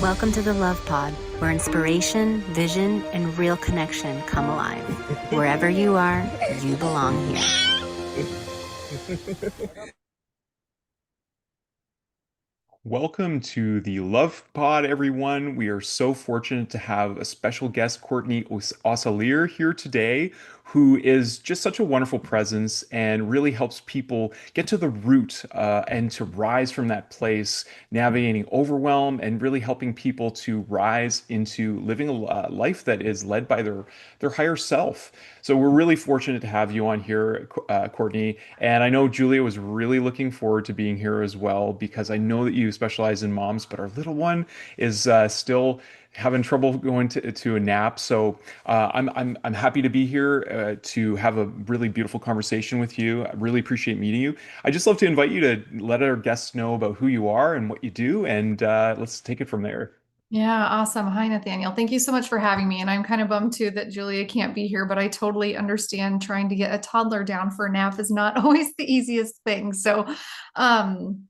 Welcome to the Love Pod, where inspiration, vision, and real connection come alive. Wherever you are, you belong here. Welcome to the Love Pod, everyone. We are so fortunate to have a special guest, Courtney Osselaer, here today, who is just such a wonderful presence and really helps people get to the root and to rise from that place, navigating overwhelm and really helping people to rise into living a life that is led by their higher self. So we're really fortunate to have you on here, Courtney. And I know Julia was really looking forward to being here as well because I know that you specialize in moms, but our little one is still having trouble going to a nap. So I'm happy to be here to have a really beautiful conversation with you. I really appreciate meeting you. I just love to invite you to let our guests know about who you are and what you do, and let's take it from there. Yeah, awesome. Hi, Nathaniel. Thank you so much for having me. And I'm kind of bummed too that Julia can't be here, but I totally understand trying to get a toddler down for a nap is not always the easiest thing. Um,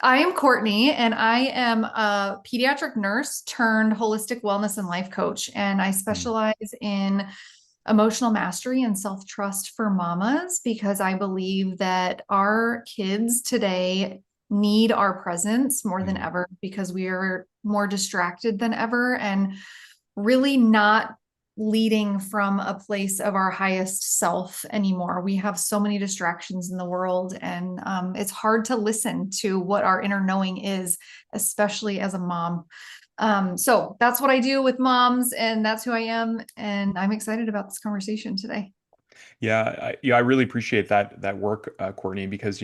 I am Courtney, and I am a pediatric nurse turned holistic wellness and life coach. And I Mm. specialize in emotional mastery and self-trust for mamas because I believe that our kids today need our presence more than Mm. ever because we are more distracted than ever and really not leading from a place of our highest self anymore. We have so many distractions in the world, and it's hard to listen to what our inner knowing is, especially as a mom. So that's what I do with moms, and that's who I am. And I'm excited about this conversation today. Yeah, I really appreciate that work, Courtney, because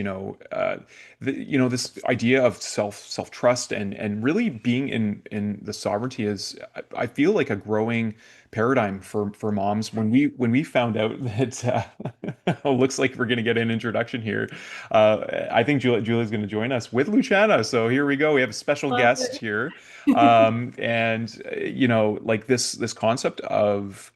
this idea of self trust and really being in the sovereignty is, I feel like a growing paradigm for moms. When we found out that looks like we're going to get an introduction here, I think Julia's going to join us with Luciana. So here we go. We have a special Love guest it. here. And like this concept of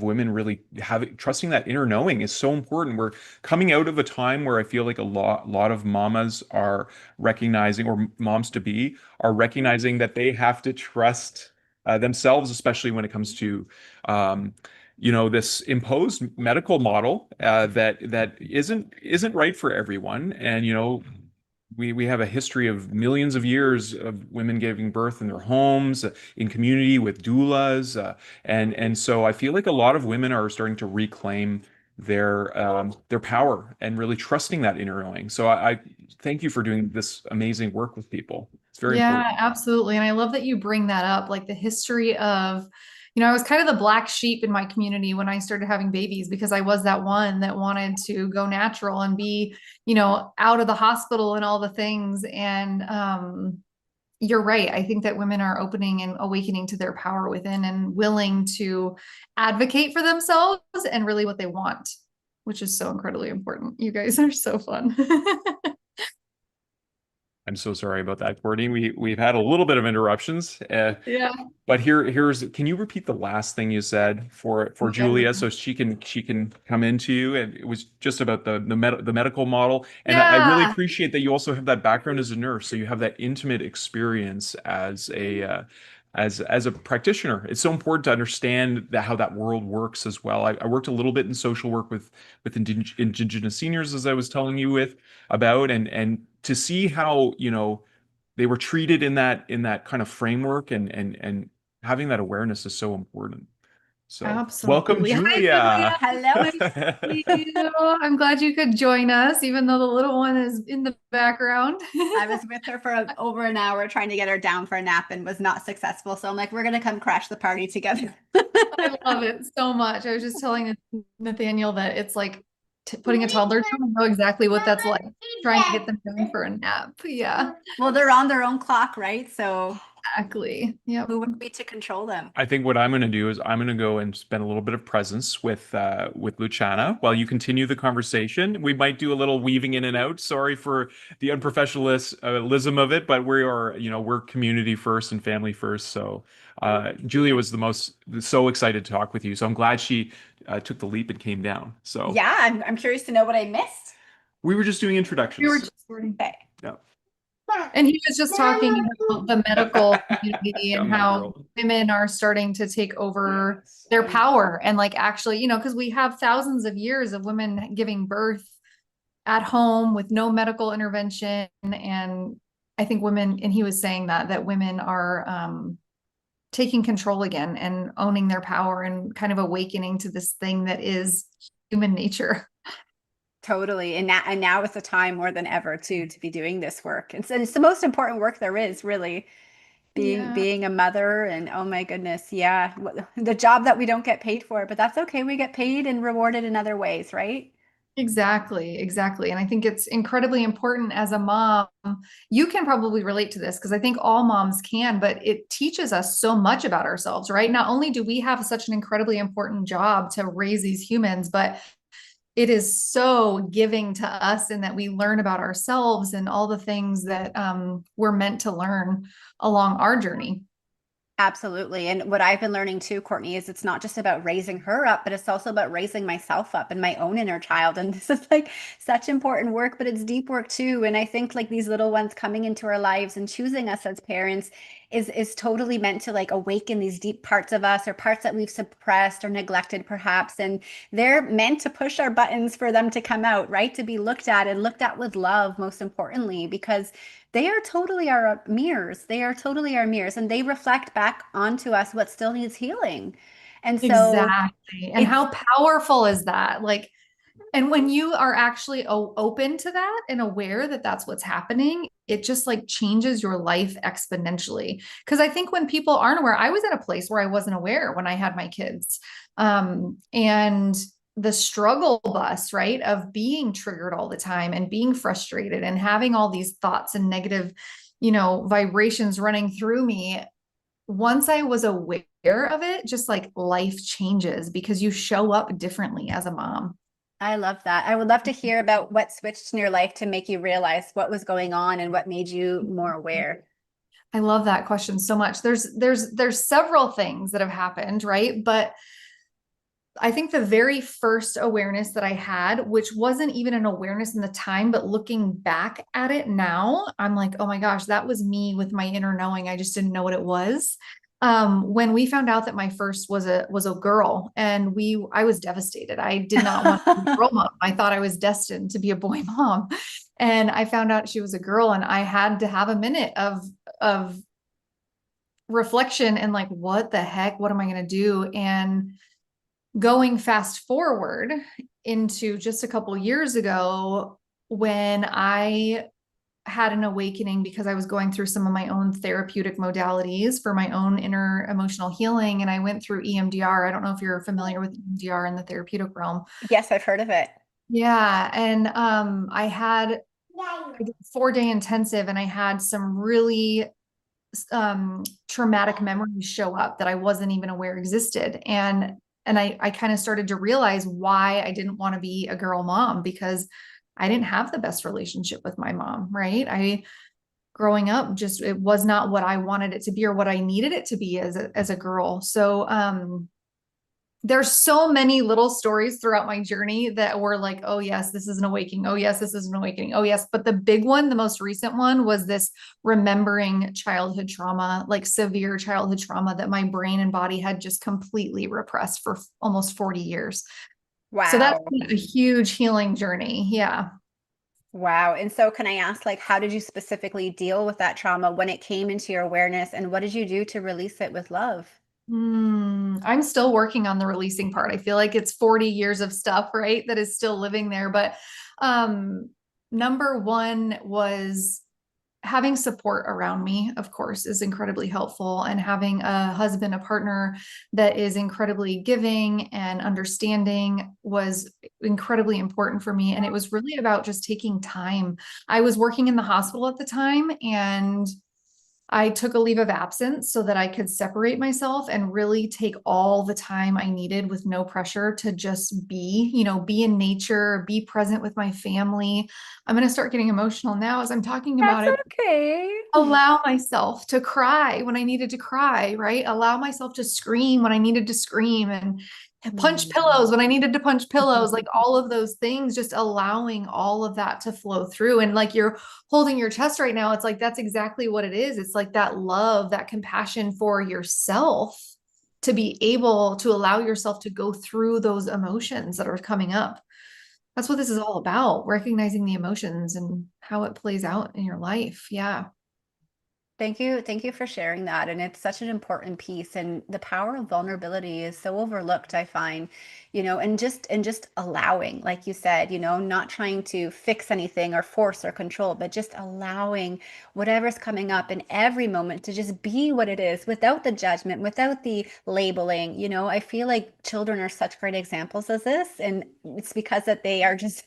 women really having trusting that inner knowing is so important. We're coming out of a time where I feel like a lot of mamas are recognizing, or moms to be are recognizing that they have to trust themselves, especially when it comes to um, this imposed medical model that isn't right for everyone. And we have a history of millions of years of women giving birth in their homes, in community with doulas, and so I feel like a lot of women are starting to reclaim their power and really trusting that inner knowing. So I thank you for doing this amazing work with people. It's very Yeah, important. absolutely. And I love that you bring that up, like the history of, I was kind of the black sheep in my community when I started having babies because I was that one that wanted to go natural and be, out of the hospital and all the things. And you're right. I think that women are opening and awakening to their power within and willing to advocate for themselves and really what they want, which is so incredibly important. You guys are so fun. I'm so sorry about that, Courtney. We've had a little bit of interruptions. Yeah. But here's can you repeat the last thing you said for Julia so she can come into you? And it was just about the medical model. And I really Yeah. appreciate that you also have that background as a nurse, so you have that intimate experience as a practitioner. It's so important to understand how that world works as well. I worked a little bit in social work with indigenous seniors, as I was telling you about, and to see how they were treated in that kind of framework, and having that awareness is so important. So, welcome, Absolutely. Hi, Julia. Julia. Hello. Nice to see you. I'm glad you could join us, even though the little one is in the background. I was with her for over an hour trying to get her down for a nap and was not successful. So I'm like, we're going to come crash the party together. I love it so much. I was just telling Nathaniel that it's like putting a toddler down. I know exactly what that's like, trying to get them down for a nap. Yeah, Well, they're on their own clock, right? So exactly. Yep. who would be to control them? I think what I'm going to do is I'm going to go and spend a little bit of presence with Luciana while you continue the conversation. We might do a little weaving in and out. Sorry for the unprofessionalism of it, but we're community first and family first. So Julia was so excited to talk with you. So I'm glad she took the leap and came down. So Yeah, I'm curious to know what I missed. we were just doing We were introductions. just starting. Okay. Yeah. And he was just talking about the medical community and Got my how girl. women are starting to take over Yes. their power and like actually, because we have thousands of years of women giving birth at home with no medical intervention. And I think women, and he was saying that women are taking control again and owning their power and kind of awakening to this thing that is human nature. Totally. And now is the time more than ever to be doing this work. It's the most important work there is, really, Yeah. being a mother. And oh my goodness, yeah, the job that we don't get paid for, but that's okay. We get paid and rewarded in other ways, right? Exactly, exactly. And I think it's incredibly important as a mom. You can probably relate to this because I think all moms can, but it teaches us so much about ourselves, right? Not only do we have such an incredibly important job to raise these humans, but it is so giving to us in that we learn about ourselves and all the things that we're meant to learn along our journey. Absolutely. And what I've been learning too, Courtney, is it's not just about raising her up, but it's also about raising myself up and my own inner child. And this is like such important work, but it's deep work too. And I think like these little ones coming into our lives and choosing us as parents is totally meant to like awaken these deep parts of us or parts that we've suppressed or neglected perhaps. And they're meant to push our buttons for them to come out, right? To be looked at and looked at with love, most importantly, because they are totally our mirrors. They are totally our mirrors, and they reflect back onto us what still needs healing. And so Exactly. And it's how powerful is that? Like, and when you are actually open to that and aware that that's what's happening, it just like changes your life exponentially. Because I think when people aren't aware, I was at a place where I wasn't aware when I had my kids. And the struggle bus, right, of being triggered all the time and being frustrated and having all these thoughts and negative, vibrations running through me. Once I was aware of it, just like life changes because you show up differently as a mom. I love that. I would love to hear about what switched in your life to make you realize what was going on and what made you more aware. I love that question so much. There's several things that have happened, right? But I think the very first awareness that I had, which wasn't even an awareness in the time, but looking back at it now, I'm like, oh my gosh, that was me with my inner knowing. I just didn't know what it was. When we found out that my first was a girl, and I was devastated. I did not want to be a girl mom. I thought I was destined to be a boy mom, and I found out she was a girl, and I had to have a minute of reflection and like, what the heck? What am I going to do? And going fast forward into just a couple years ago when I had an awakening because I was going through some of my own therapeutic modalities for my own inner emotional healing. And I went through EMDR. I don't know if you're familiar with EMDR in the therapeutic realm. Yes, I've heard of it. Yeah. And I did 4-day intensive, and I had some really traumatic memories show up that I wasn't even aware existed. And I kind of started to realize why I didn't want to be a girl mom, because I didn't have the best relationship with my mom, right? Growing up, just, it was not what I wanted it to be or what I needed it to be as a girl. So, there's so many little stories throughout my journey that were like, oh yes, this is an awakening. Oh yes, this is an awakening. Oh yes. But the big one, the most recent one, was this remembering childhood trauma, like severe childhood trauma that my brain and body had just completely repressed for almost 40 years. So that's Wow. been a huge healing journey. Yeah. Wow. And so can I ask, like, how did you specifically deal with that trauma when it came into your awareness, and what did you do to release it with love? I'm still working on the releasing part. I feel like it's 40 years of stuff, right? That is still living there. But number one was having support around me, of course, is incredibly helpful. And having a husband, a partner that is incredibly giving and understanding was incredibly important for me. And it was really about just taking time. I was working in the hospital at the time, and I took a leave of absence so that I could separate myself and really take all the time I needed with no pressure to just be in nature, be present with my family. I'm going to start getting emotional now as I'm talking about That's it. okay. Allow myself to cry when I needed to cry, right? Allow myself to scream when I needed to scream, and punch pillows when I needed to punch pillows, like all of those things, just allowing all of that to flow through. And like you're holding your chest right now, it's like that's exactly what it is. It's like that love, that compassion for yourself to be able to allow yourself to go through those emotions that are coming up. That's what this is all about, recognizing the emotions and how it plays out in your life. Yeah. Thank you. Thank you for sharing that. And it's such an important piece. And the power of vulnerability is so overlooked, I find, and just allowing, like you said, not trying to fix anything or force or control, but just allowing whatever's coming up in every moment to just be what it is without the judgment, without the labeling. I feel like children are such great examples of this. And it's because that they are just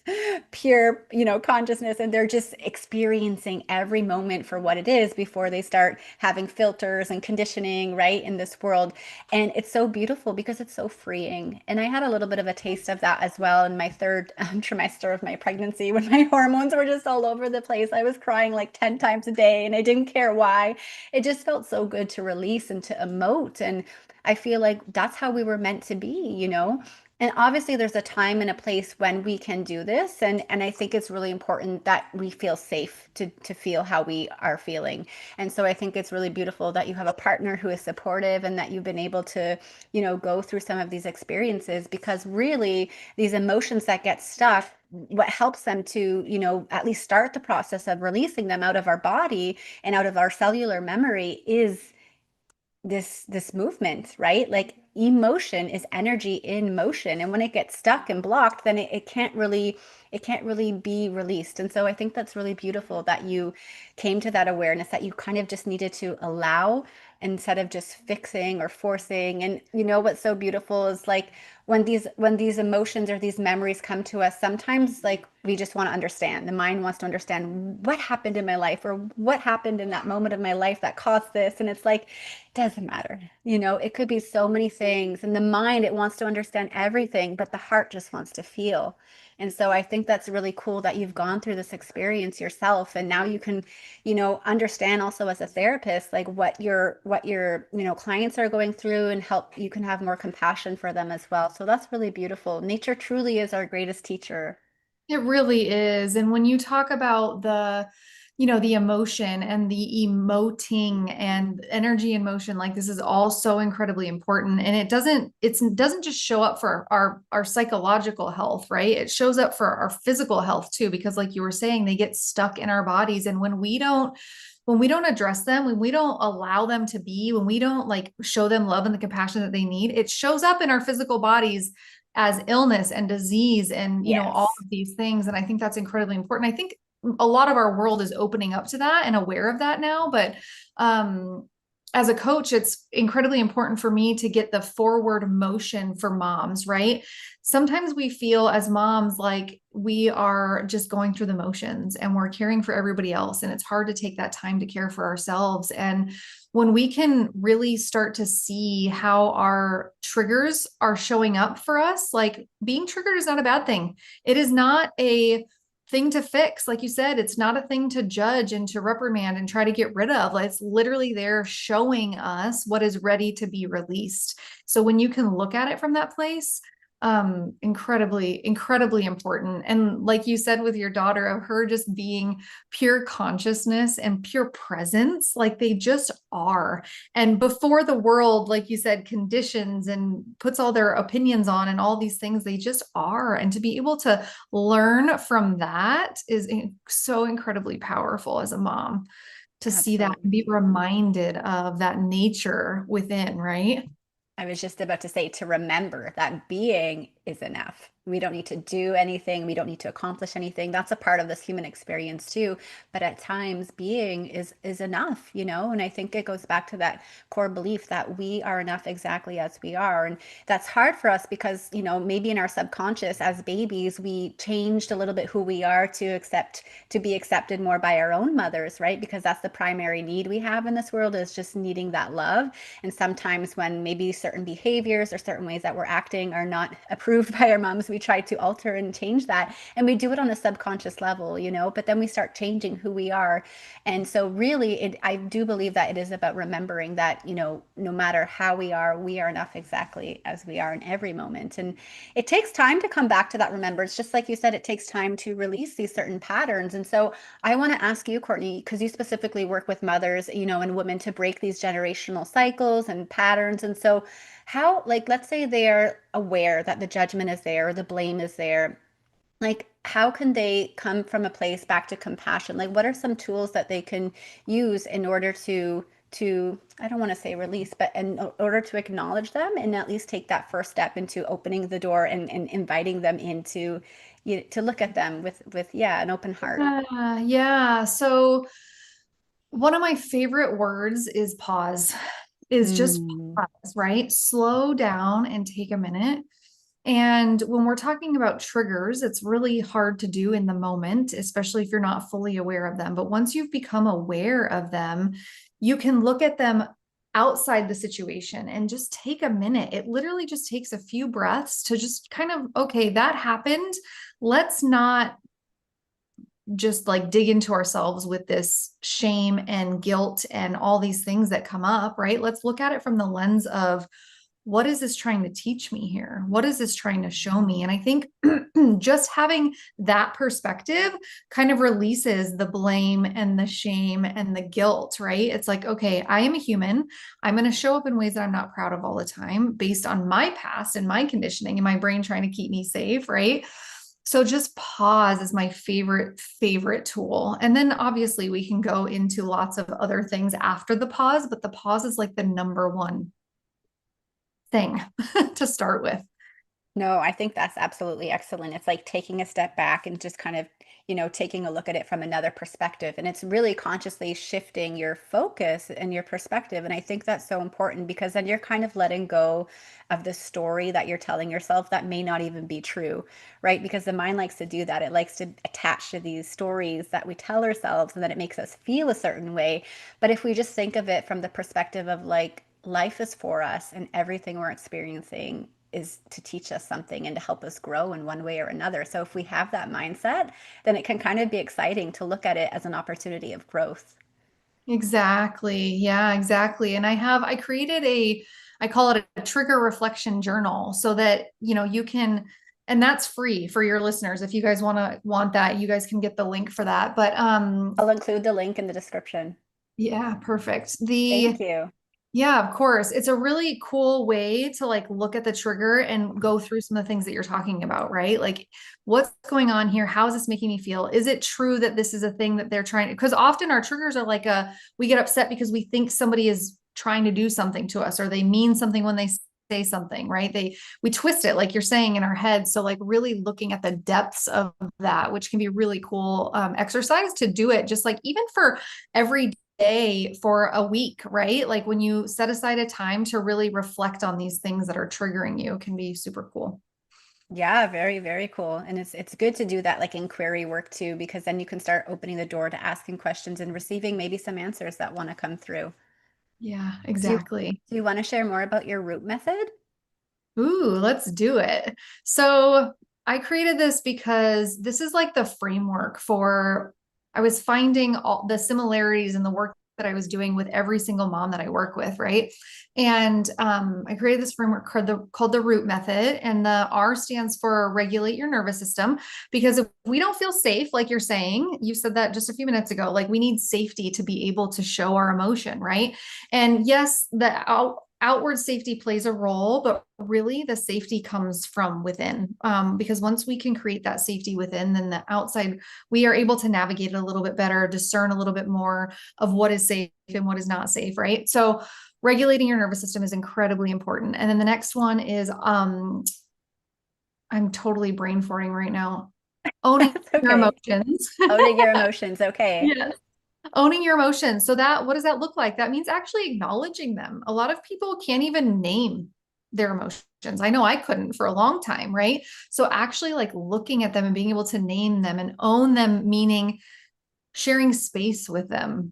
pure, consciousness, and they're just experiencing every moment for what it is before they start having filters and conditioning, right, in this world. And it's so beautiful because it's so freeing. And I had a little bit of a taste of that as well in my third trimester of my pregnancy when my hormones were just all over the place. I was crying like 10 times a day and I didn't care why. It just felt so good to release and to emote. And I feel like that's how we were meant to be. And obviously there's a time and a place when we can do this. And I think it's really important that we feel safe to feel how we are feeling. And so I think it's really beautiful that you have a partner who is supportive and that you've been able to, go through some of these experiences, because really these emotions that get stuck, what helps them to, at least start the process of releasing them out of our body and out of our cellular memory is this movement, right? Like emotion is energy in motion, and when it gets stuck and blocked, then it can't really be released. And so I think that's really beautiful that you came to that awareness that you kind of just needed to allow instead of just fixing or forcing. And what's so beautiful is like when these emotions or these memories come to us, sometimes like we just want to understand. The mind wants to understand what happened in my life or what happened in that moment of my life that caused this. And it's like, doesn't matter. It could be so many things. And the mind, it wants to understand everything, but the heart just wants to feel. And so I think that's really cool that you've gone through this experience yourself. And now you can, understand also as a therapist, like what your clients are going through, and help, you can have more compassion for them as well. So that's really beautiful. Nature truly is our greatest teacher. It really is. And when you talk about the emotion and the emoting and energy and motion, like this is all so incredibly important. And it doesn't just show up for our psychological health, right? It shows up for our physical health too, because like you were saying, they get stuck in our bodies. And when we don't address them, when we don't allow them to be, when we don't like show them love and the compassion that they need, it shows up in our physical bodies as illness and disease and all Yes. of these things. And I think that's incredibly important. I think a lot of our world is opening up to that and aware of that now, but as a coach, it's incredibly important for me to get the forward motion for moms, right? Sometimes we feel as moms like we are just going through the motions and we're caring for everybody else, and it's hard to take that time to care for ourselves. And when we can really start to see how our triggers are showing up for us, like being triggered is not a bad thing. It is not a thing to fix. Like you said, it's not a thing to judge and to reprimand and try to get rid of. Like, it's literally there showing us what is ready to be released. So when you can look at it from that place, incredibly important. And like you said with your daughter, of her just being pure consciousness and pure presence, like they just are. And before the world, like you said, conditions and puts all their opinions on and all these things, they just are. And to be able to learn from that is so incredibly powerful as a mom, to see that and be Absolutely. reminded of that nature within, right? I was just about to say to remember that being is enough. We don't need to do anything. We don't need to accomplish anything. That's a part of this human experience too. But at times being is enough. And I think it goes back to that core belief that we are enough exactly as we are. And that's hard for us because, maybe in our subconscious as babies, we changed a little bit who we are to be accepted more by our own mothers, right? Because that's the primary need we have in this world, is just needing that love. And sometimes when maybe certain behaviors or certain ways that we're acting are not approved removed by our moms, we try to alter and change that. And we do it on a subconscious level, but then we start changing who we are. And so really, I do believe that it is about remembering that, no matter how we are enough exactly as we are in every moment. And it takes time to come back to that remembrance. Just like you said, it takes time to release these certain patterns. And so I want to ask you, Courtney, because you specifically work with mothers, and women to break these generational cycles and patterns. And so how, like, let's say they're aware that the judgment is there, the blame is there. Like, how can they come from a place back to compassion? Like, what are some tools that they can use in order to I don't want to say release, but in order to acknowledge them and at least take that first step into opening the door and inviting them into to look at them with an open heart. Yeah. So one of my favorite words is pause, is just Mm. pause, right? Slow down and take a minute. And when we're talking about triggers, it's really hard to do in the moment, especially if you're not fully aware of them. But once you've become aware of them, you can look at them outside the situation and just take a minute. It literally just takes a few breaths to just kind of, okay, that happened. Let's not just like dig into ourselves with this shame and guilt and all these things that come up, right? Let's look at it from the lens of, what is this trying to teach me here? What is this trying to show me? And I think just having that perspective kind of releases the blame and the shame and the guilt, right? It's like, okay, I am a human. I'm going to show up in ways that I'm not proud of all the time based on my past and my conditioning and my brain trying to keep me safe, right? So just pause is my favorite tool. And then obviously we can go into lots of other things after the pause, but the pause is like the number one thing to start with. No, I think that's absolutely excellent. It's like taking a step back and just kind of, taking a look at it from another perspective. And it's really consciously shifting your focus and your perspective. And I think that's so important because then you're kind of letting go of the story that you're telling yourself that may not even be true, right? Because the mind likes to do that. It likes to attach to these stories that we tell ourselves and that it makes us feel a certain way. But if we just think of it from the perspective of like, life is for us and everything we're experiencing is to teach us something and to help us grow in one way or another. So if we have that mindset, then it can kind of be exciting to look at it as an opportunity of growth. Exactly. Yeah, exactly. And I created I call it a trigger reflection journal so that, you can, and that's free for your listeners. If you guys want that, you guys can get the link for that. But, I'll include the link in the description. yeah, perfect. Thank you. Yeah, of course. It's a really cool way to like look at the trigger and go through some of the things that you're talking about, right? Like, what's going on here? How is this making me feel? Is it true that this is a thing that they're trying? Because often our triggers are like we get upset because we think somebody is trying to do something to us or they mean something when they say something, right? We twist it like you're saying in our head. So like really looking at the depths of that, which can be really cool exercise to do it, just like even for every day for a week, right? Like when you set aside a time to really reflect on these things that are triggering you can be super cool. Yeah, very, very cool. And it's good to do that like inquiry work too, because then you can start opening the door to asking questions and receiving maybe some answers that want to come through. Yeah, Do you exactly. do you want to share more about your root method? Ooh, let's do it. So I created this because this is like the framework for, I was finding all the similarities in the work that I was doing with every single mom that I work with, right? And I created this framework called the root method. And the R stands for regulate your nervous system. Because if we don't feel safe, like you're saying, you said that just a few minutes ago, like we need safety to be able to show our emotion, right? And yes, outward safety plays a role, but really the safety comes from within. Because once we can create that safety within, then the outside, we are able to navigate it a little bit better, discern a little bit more of what is safe and what is not safe, right? So regulating your nervous system is incredibly important. And then the next one is, I'm totally brain farting right now. Owning That's your okay. emotions. Owning your emotions. Okay. Yes. Owning your emotions. So what does that look like? That means actually acknowledging them. A lot of people can't even name their emotions. I know I couldn't for a long time, right? So actually like looking at them and being able to name them and own them, meaning sharing space with them,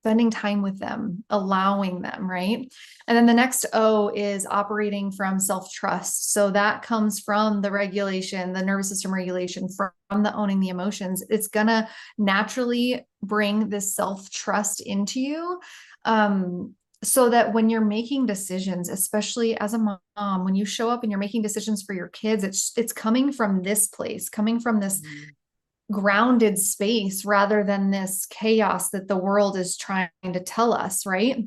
spending time with them, allowing them, right? And then the next O is operating from self-trust. So that comes from the regulation, the nervous system regulation, from the owning the emotions. It's gonna naturally bring this self-trust into you. So that when you're making decisions, especially as a mom, when you show up and you're making decisions for your kids, it's coming from this place, coming from this grounded space rather than this chaos that the world is trying to tell us, right?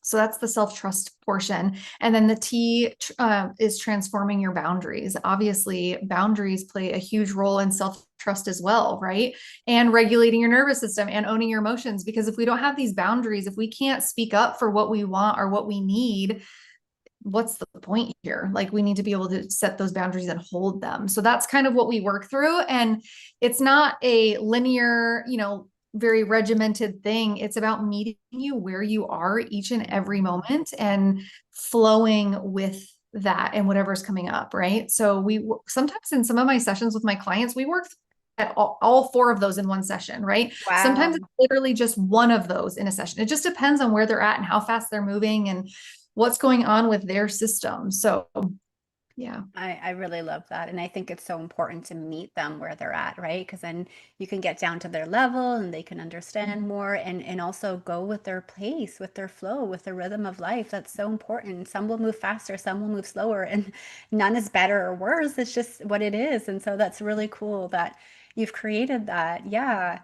So that's the self-trust portion. And then the T is transforming your boundaries. Obviously, boundaries play a huge role in self-trust as well, right? And regulating your nervous system and owning your emotions. Because if we don't have these boundaries, if we can't speak up for what we want or what we need, what's the point here? Like, we need to be able to set those boundaries and hold them. So that's kind of what we work through. And it's not a linear, very regimented thing. It's about meeting you where you are each and every moment and flowing with that and whatever's coming up, right? So sometimes in some of my sessions with my clients, we work at all four of those in one session, right? Wow. Sometimes it's literally just one of those in a session. It just depends on where they're at and how fast they're moving and what's going on with their system. So yeah. I really love that. And I think it's so important to meet them where they're at, right? Because then you can get down to their level and they can understand more and also go with their pace, with their flow, with the rhythm of life. That's so important. Some will move faster, some will move slower, and none is better or worse. It's just what it is. And so that's really cool that you've created that. Yeah.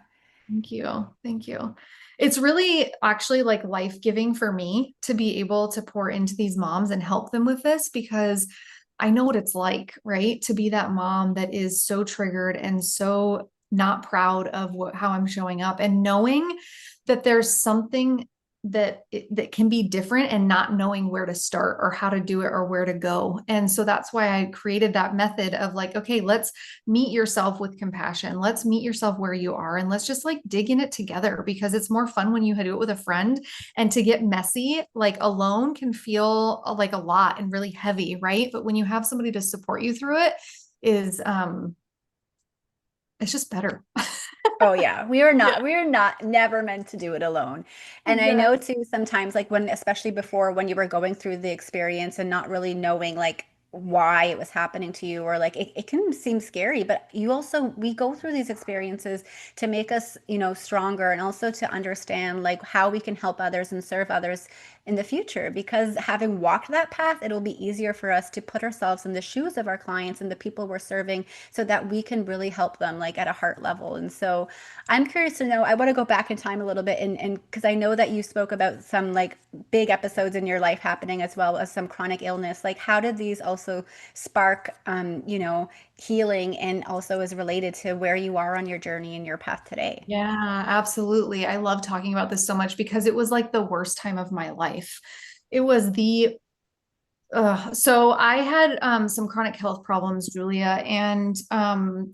Thank you. Thank you. It's really actually like life-giving for me to be able to pour into these moms and help them with this, because I know what it's like, right? To be that mom that is so triggered and so not proud of how I'm showing up, and knowing that there's something that can be different and not knowing where to start or how to do it or where to go. And so that's why I created that method of like, okay, let's meet yourself with compassion. Let's meet yourself where you are. And let's just like dig in it together, because it's more fun when you do it with a friend. And to get messy, like alone, can feel like a lot and really heavy, right? But when you have somebody to support you through it, it's just better. Oh yeah, we are not never meant to do it alone. And I know too, sometimes like especially before, when you were going through the experience and not really knowing like why it was happening to you, or like it can seem scary, but we go through these experiences to make us, stronger, and also to understand like how we can help others and serve others in the future, because having walked that path, it'll be easier for us to put ourselves in the shoes of our clients and the people we're serving, so that we can really help them like at a heart level. And so I'm curious to know, I want to go back in time a little bit, and because I know that you spoke about some like big episodes in your life happening, as well as some chronic illness. Like, how did these also spark, healing, and also is related to where you are on your journey and your path today? Yeah, absolutely. I love talking about this so much because it was like the worst time of my life. It was so I had some chronic health problems, Julia, and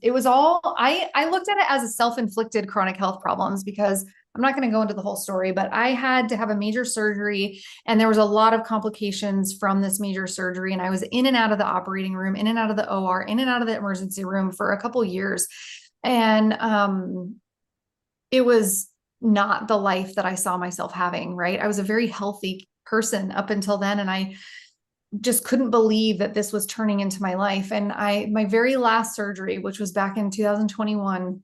it was all I looked at it as a self-inflicted chronic health problems, because I'm not going to go into the whole story, but I had to have a major surgery, and there was a lot of complications from this major surgery, and I was in and out of the operating room, in and out of the OR, in and out of the emergency room for a couple years. And it was not the life that I saw myself having, right? I was a very healthy person up until then, and I just couldn't believe that this was turning into my life. And my very last surgery, which was back in 2021,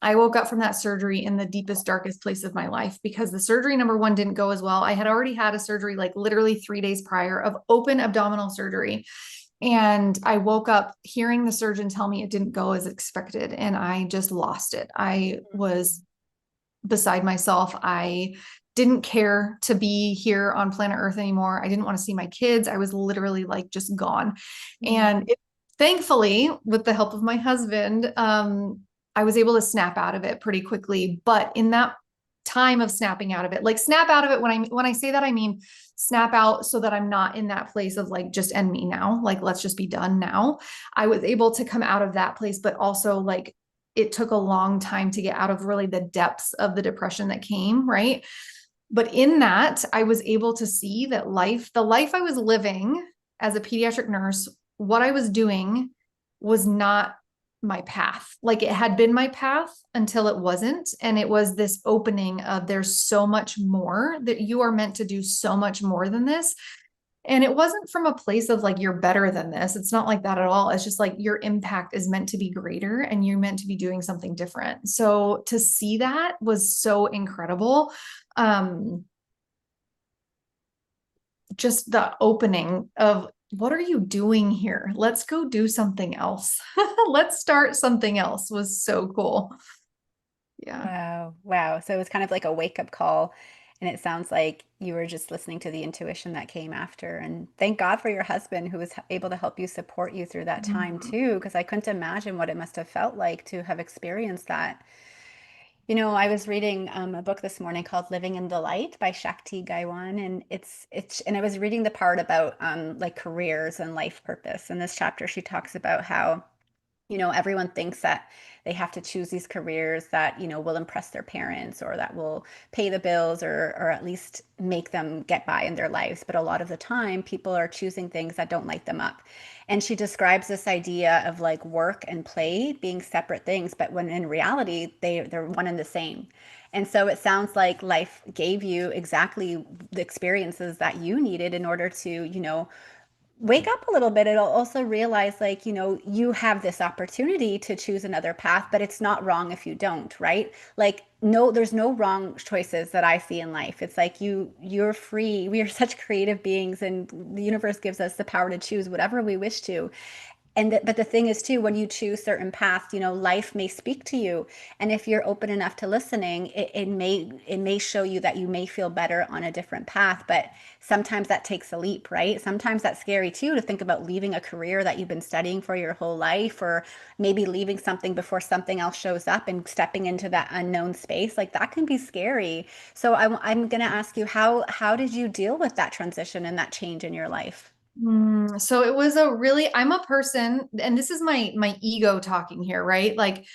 I woke up from that surgery in the deepest, darkest place of my life, because the surgery, number one, didn't go as well. I had already had a surgery like literally 3 days prior of open abdominal surgery. And I woke up hearing the surgeon tell me it didn't go as expected. And I just lost it. I was beside myself. I didn't care to be here on planet Earth anymore. I didn't want to see my kids. I was literally like just gone. And thankfully, with the help of my husband, I was able to snap out of it pretty quickly. But in that time of snapping out of it, like snap out of it, when I say that, I mean snap out so that I'm not in that place of like, just end me now, like let's just be done now. I was able to come out of that place, but also like it took a long time to get out of really the depths of the depression that came, right? But in that, I was able to see that the life I was living as a pediatric nurse, what I was doing was not my path. Like it had been my path until it wasn't. And it was this opening of there's so much more, that you are meant to do so much more than this. And it wasn't from a place of like, you're better than this. It's not like that at all. It's just like your impact is meant to be greater and you're meant to be doing something different. So to see that was so incredible. Just the opening of, what are you doing here? Let's go do something else. Let's start something else was so cool. Yeah. Wow. Wow. So it was kind of like a wake-up call. And it sounds like you were just listening to the intuition that came after. And thank God for your husband who was able to help you support you through that time Mhm. too, because I couldn't imagine what it must have felt like to have experienced that. I was reading a book this morning called Living in the Light by Shakti Gaiwan, and and I was reading the part about like careers and life purpose. In this chapter, she talks about how everyone thinks that they have to choose these careers that, will impress their parents or that will pay the bills or at least make them get by in their lives. But a lot of the time, people are choosing things that don't light them up. And she describes this idea of like work and play being separate things, but when in reality, they're one and the same. And so it sounds like life gave you exactly the experiences that you needed in order to, wake up a little bit. It'll also realize like, you have this opportunity to choose another path, but it's not wrong if you don't, right? Like, no, there's no wrong choices that I see in life. It's like you're free. We are such creative beings and the universe gives us the power to choose whatever we wish to. But the thing is too, when you choose certain paths, life may speak to you. And if you're open enough to listening, it may show you that you may feel better on a different path. But sometimes that takes a leap, right? Sometimes that's scary too, to think about leaving a career that you've been studying for your whole life, or maybe leaving something before something else shows up and stepping into that unknown space. Like that can be scary. So I'm going to ask you, how did you deal with that transition and that change in your life? So it was I'm a person, and this is my ego talking here, right? Like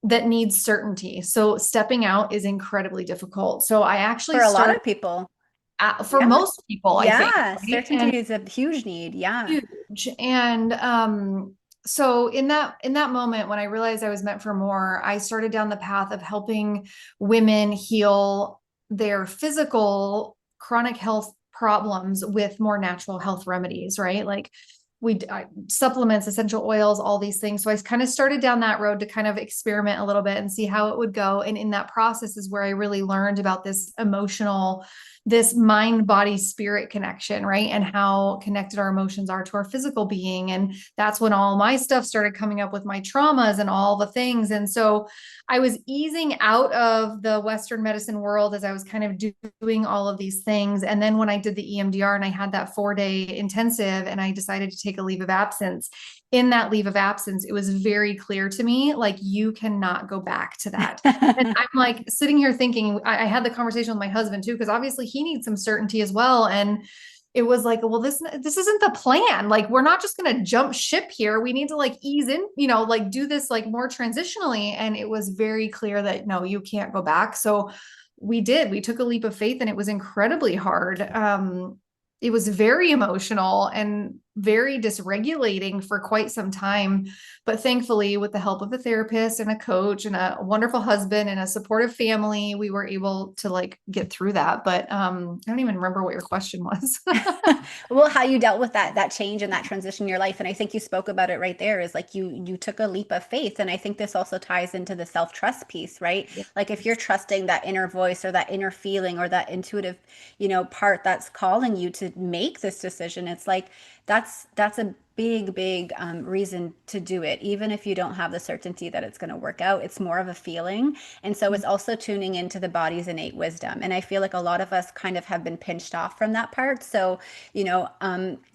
that needs certainty. So stepping out is incredibly difficult. So I actually For a lot started of people. for Yeah. most people, I think, Yeah. right? And Certainty is a huge need. Yeah. huge. And so in that moment when I realized I was meant for more, I started down the path of helping women heal their physical chronic health problems with more natural health remedies, right? Like supplements, essential oils, all these things. So I kind of started down that road to kind of experiment a little bit and see how it would go. And in that process is where I really learned about this mind, body, spirit connection, right? And how connected our emotions are to our physical being. And that's when all my stuff started coming up with my traumas and all the things. And so I was easing out of the Western medicine world as I was kind of doing all of these things. And then when I did the EMDR and I had that 4-day intensive and I decided to take a leave of absence, in that leave of absence, it was very clear to me, like, you cannot go back to that. And I'm like sitting here thinking, I had the conversation with my husband too, because obviously he needs some certainty as well. And it was like, well, this isn't the plan. Like, we're not just going to jump ship here. We need to like ease in, like do this like more transitionally. And it was very clear that no, you can't go back. So we took a leap of faith and it was incredibly hard. It was very emotional and very dysregulating for quite some time. But thankfully, with the help of a therapist and a coach and a wonderful husband and a supportive family, we were able to like get through that. But I don't even remember what your question was. Well, how you dealt with that change and that transition in your life. And I think you spoke about it right there, is like you took a leap of faith. And I think this also ties into the self-trust piece, right? Yeah. Like if you're trusting that inner voice or that inner feeling or that intuitive, part that's calling you to make this decision, it's like that's a big reason to do it, even if you don't have the certainty that it's going to work out. It's more of a feeling. And so it's also tuning into the body's innate wisdom. And I feel like a lot of us kind of have been pinched off from that part. So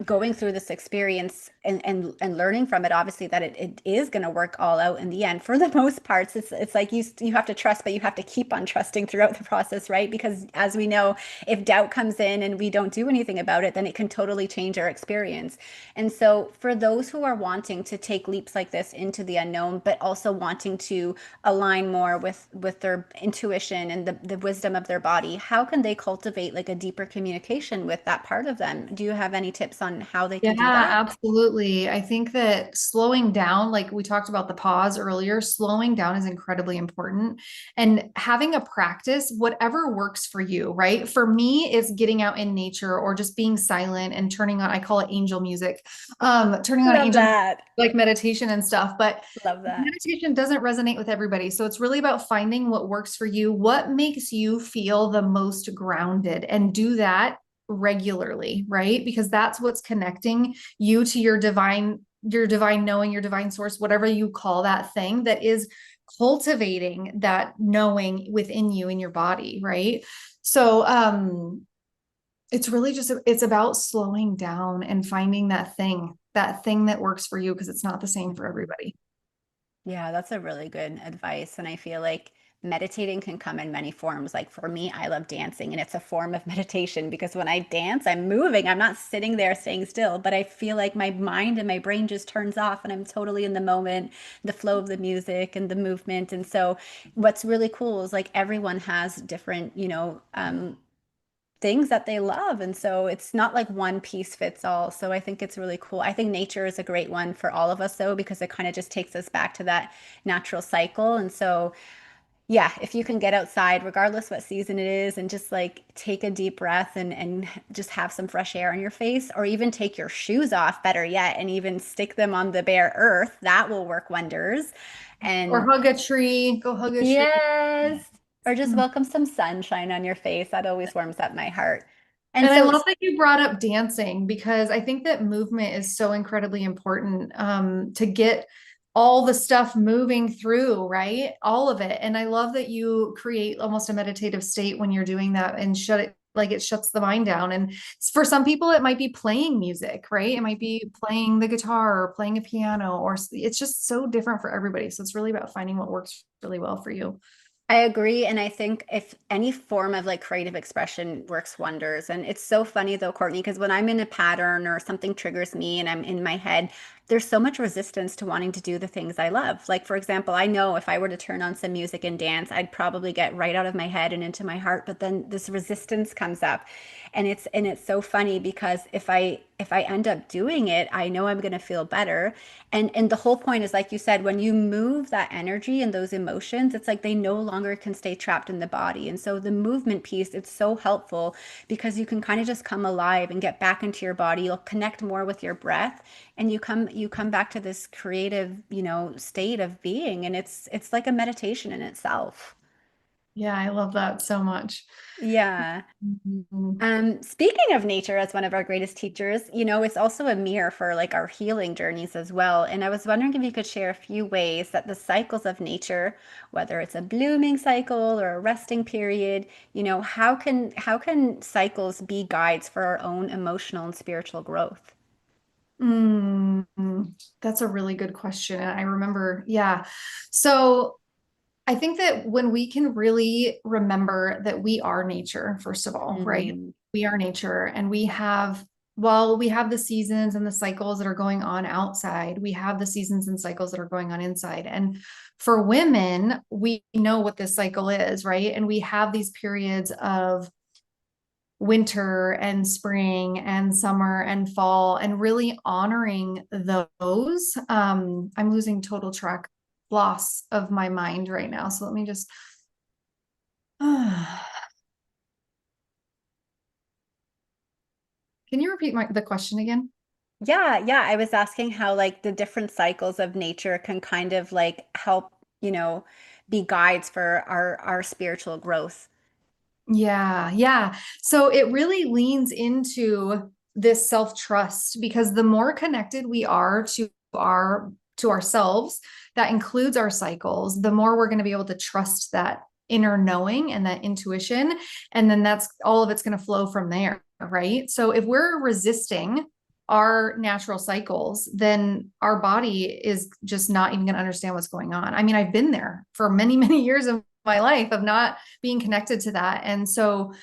going through this experience and learning from it, obviously, that it is going to work all out in the end. For the most parts, it's like you have to trust, but you have to keep on trusting throughout the process, right? Because as we know, if doubt comes in and we don't do anything about it, then it can totally change our experience. And so So for those who are wanting to take leaps like this into the unknown, but also wanting to align more with their intuition and the wisdom of their body, how can they cultivate like a deeper communication with that part of them? Do you have any tips on how they Yeah, can do that? absolutely. I think that slowing down, like we talked about the pause earlier, slowing down is incredibly important. And having a practice, whatever works for you, right? For me, it's getting out in nature or just being silent and turning on, I call it angel music, turning on Love angel that. like meditation and stuff. But Love that. meditation doesn't resonate with everybody. So it's really about finding what works for you, what makes you feel the most grounded, and do that regularly, right? Because that's what's connecting you to your divine knowing, your divine source, whatever you call that thing that is cultivating that knowing within you in your body, right? So it's really just it's about slowing down and finding that thing that works for you, because it's not the same for everybody. Yeah, that's a really good advice. And I feel like meditating can come in many forms. Like for me, I love dancing, and it's a form of meditation because when I dance, I'm moving. I'm not sitting there staying still, but I feel like my mind and my brain just turns off and I'm totally in the moment, the flow of the music and the movement. And so what's really cool is like everyone has different, things that they love. And so it's not like one piece fits all. So I think it's really cool. I think nature is a great one for all of us though, because it kind of just takes us back to that natural cycle. And so, yeah, if you can get outside, regardless what season it is, and just like take a deep breath and just have some fresh air on your face, or even take your shoes off, better yet, and even stick them on the bare earth, that will work wonders. Or And hug a tree, go hug a tree. yes. Or just Mm. welcome some sunshine on your face. That always warms up my heart. And And I so, love that you brought up dancing, because I think that movement is so incredibly important, to get all the stuff moving through, right? All of it. And I love that you create almost a meditative state when you're doing that and shut it, like it shuts the mind down. And for some people, it might be playing music, right? It might be playing the guitar or playing a piano, or it's just so different for everybody. So it's really about finding what works really well for you. I agree. And I think if any form of like creative expression works wonders. And it's so funny though, Courtney, because when I'm in a pattern or something triggers me and I'm in my head, there's so much resistance to wanting to do the things I love. Like, for example, I know if I were to turn on some music and dance, I'd probably get right out of my head and into my heart. But then this resistance comes up. And it's so funny because if I end up doing it, I know I'm going to feel better. And the whole point is, like you said, when you move that energy and those emotions, it's like they no longer can stay trapped in the body. And so the movement piece, it's so helpful because you can kind of just come alive and get back into your body. You'll connect more with your breath, and you come back to this creative, state of being. And it's like a meditation in itself. Yeah, I love that so much. Yeah. Mhm. Speaking of nature as one of our greatest teachers, it's also a mirror for like our healing journeys as well. And I was wondering if you could share a few ways that the cycles of nature, whether it's a blooming cycle or a resting period, how can cycles be guides for our own emotional and spiritual growth? Mm, that's a really good question. And I remember, yeah. So I think that when we can really remember that we are nature, first of all, right? Mm, We are nature, and we have the seasons and the cycles that are going on outside. We have the seasons and cycles that are going on inside. And for women, we know what this cycle is, right? And we have these periods of winter and spring and summer and fall, and really honoring those. I'm losing total track loss of my mind right now. So let me just can you repeat the question again? yeah, yeah. I was asking how like the different cycles of nature can kind of like help, be guides for our spiritual growth. Yeah, yeah. So it really leans into this self-trust, because the more connected we are to ourselves, that includes our cycles, the more we're going to be able to trust that inner knowing and that intuition. And then that's all of it's going to flow from there, right? So if we're resisting our natural cycles, then our body is just not even going to understand what's going on. I mean, I've been there for many, many years of my life of not being connected to that. And so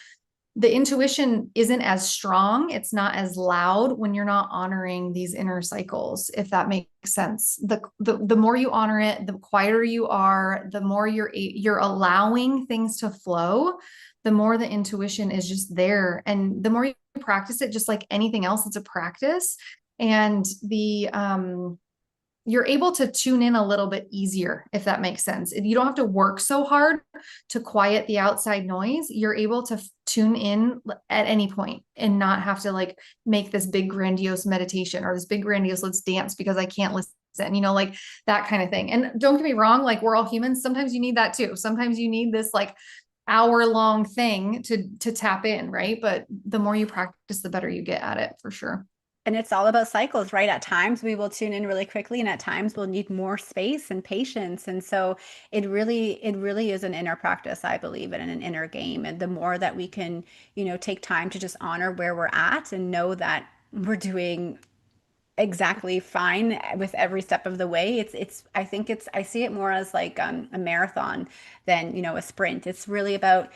the intuition isn't as strong. It's not as loud when you're not honoring these inner cycles, if that makes sense. The more you honor it, the quieter you are, the more you're allowing things to flow, the more the intuition is just there. And the more you practice it, just like anything else, it's a practice. And you're able to tune in a little bit easier, if that makes sense. You don't have to work so hard to quiet the outside noise. You're able to tune in at any point and not have to like make this big grandiose meditation or this big grandiose let's dance because I can't listen, like that kind of thing. And don't get me wrong, like we're all humans. Sometimes you need that too. Sometimes you need this like hour-long thing to tap in, right? But the more you practice, the better you get at it, for sure. And it's all about cycles, right? At times we will tune in really quickly, and at times we'll need more space and patience. And so it really is an inner practice, I believe, and an inner game. And the more that we can, take time to just honor where we're at and know that we're doing exactly fine with every step of the way. I see it more as like a marathon than, a sprint. It's really about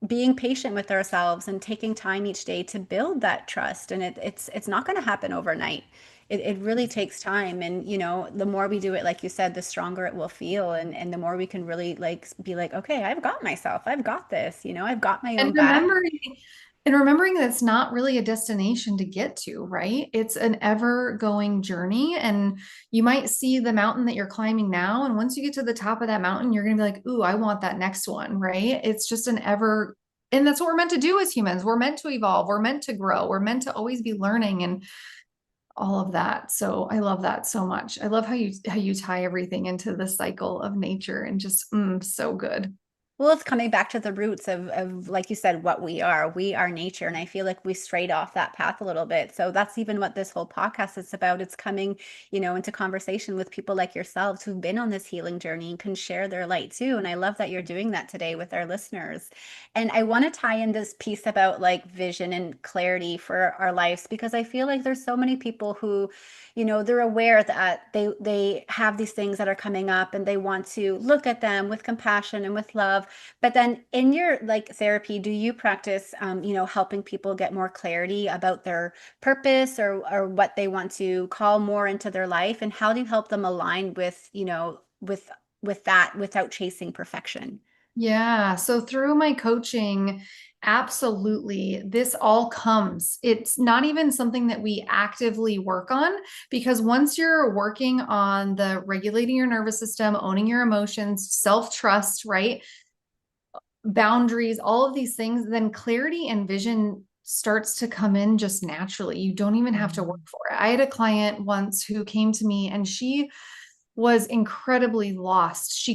being patient with ourselves and taking time each day to build that trust. And it's not going to happen overnight. It really takes time. And, the more we do it, like you said, the stronger it will feel. And the more we can really like be like, okay, I've got myself, I've got this, I've got my own back. Remembering that it's not really a destination to get to, right? It's an ever going journey. And you might see the mountain that you're climbing now. And once you get to the top of that mountain, you're going to be like, ooh, I want that next one, right? It's just and that's what we're meant to do as humans. We're meant to evolve. We're meant to grow. We're meant to always be learning and all of that. So I love that so much. I love how you tie everything into the cycle of nature and just so good. Well, it's coming back to the roots of, like you said, what we are. We are nature. And I feel like we strayed off that path a little bit. So that's even what this whole podcast is about. It's coming, into conversation with people like yourselves who've been on this healing journey and can share their light too. And I love that you're doing that today with our listeners. And I want to tie in this piece about like vision and clarity for our lives, because I feel like there's so many people who, they're aware that they have these things that are coming up and they want to look at them with compassion and with love. But then in your like therapy, do you practice, helping people get more clarity about their purpose or what they want to call more into their life? And how do you help them align with, with that without chasing perfection? Yeah. So through my coaching, absolutely, this all comes. It's not even something that we actively work on, because once you're working on the regulating your nervous system, owning your emotions, self-trust, right? Boundaries, all of these things, then clarity and vision starts to come in just naturally. You don't even have to work for it. I had a client once who came to me and she was incredibly lost.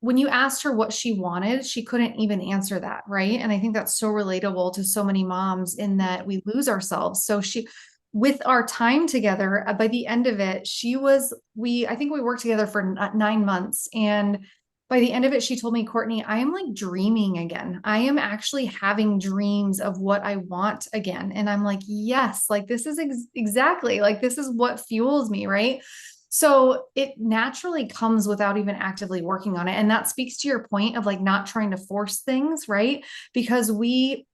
When you asked her what she wanted, she couldn't even answer that, right? And I think that's so relatable to so many moms in that we lose ourselves. So with our time together, by the end of it, I think we worked together for 9 months. And by the end of it, she told me, Courtney, I am like dreaming again. I am actually having dreams of what I want again. And I'm like, yes, like this is exactly like, this is what fuels me, right? So it naturally comes without even actively working on it. And that speaks to your point of like not trying to force things, right? Because we